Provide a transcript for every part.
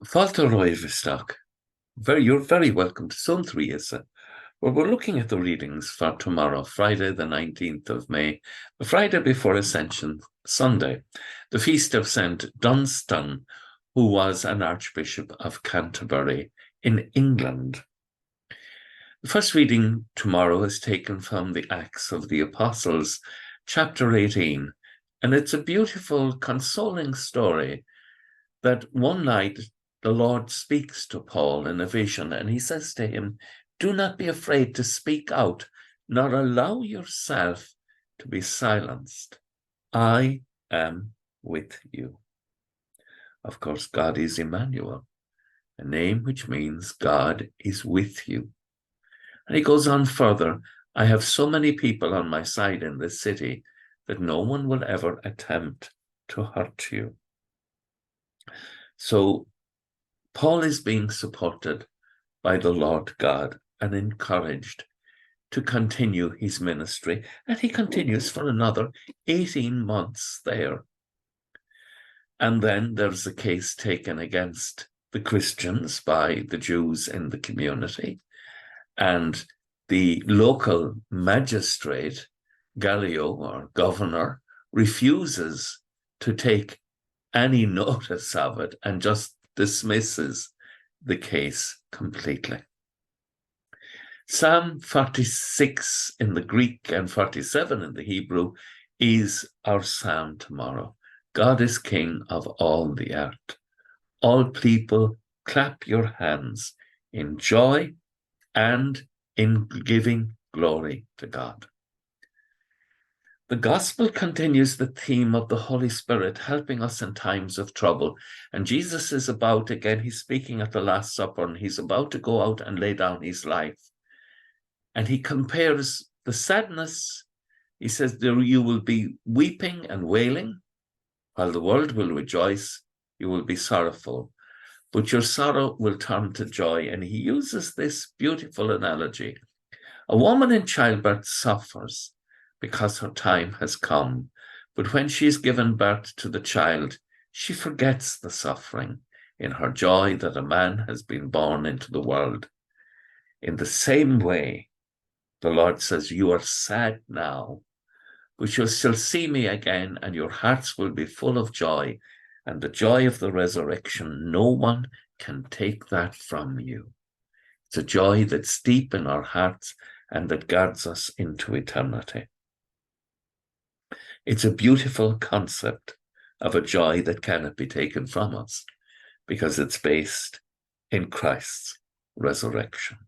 Folklore you're very welcome to Suantraí Íosa, where we're looking at the readings for tomorrow, Friday the 19th of May, the Friday before Ascension Sunday, the feast of St. Dunstan, who was an Archbishop of Canterbury in England. The first reading tomorrow is taken from the Acts of the Apostles, chapter 18, and it's a beautiful, consoling story that one night the Lord speaks to Paul in a vision, and he says to him, "Do not be afraid to speak out, nor allow yourself to be silenced. I am with you." Of course, God is Emmanuel, a name which means God is with you. And he goes on further, "I have so many people on my side in this city that no one will ever attempt to hurt you." So Paul is being supported by the Lord God and encouraged to continue his ministry, and he continues for another 18 months there. And then there's a case taken against the Christians by the Jews in the community, and the local magistrate, Gallio, or governor, refuses to take any notice of it and just dismisses the case completely. Psalm 46 in the Greek and 47 in the Hebrew is our psalm tomorrow. God is King of all the earth. All people clap your hands in joy and in giving glory to God. The Gospel continues the theme of the Holy Spirit helping us in times of trouble. And Jesus is about, again, he's speaking at the Last Supper, and he's about to go out and lay down his life. And he compares the sadness. He says, "You will be weeping and wailing, while the world will rejoice. You will be sorrowful, but your sorrow will turn to joy." And he uses this beautiful analogy. A woman in childbirth suffers because her time has come. But when she is given birth to the child, she forgets the suffering in her joy that a man has been born into the world. In the same way, the Lord says, "You are sad now, but you'll still see me again, and your hearts will be full of joy, and the joy of the resurrection, no one can take that from you." It's a joy that's deep in our hearts and that guards us into eternity. It's a beautiful concept of a joy that cannot be taken from us because it's based in Christ's resurrection.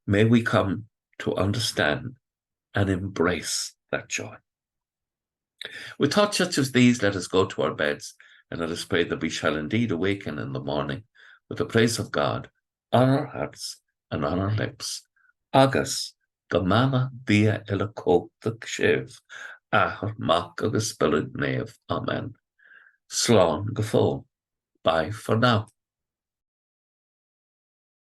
May we come to understand and embrace that joy. With thoughts such as these, let us go to our beds and let us pray that we shall indeed awaken in the morning with the praise of God on our hearts and on our lips. Agus, gamama dia ilakot the kshiv. Ahar mak agus spilled nave. Amen. Slán go fóill. Bye for now.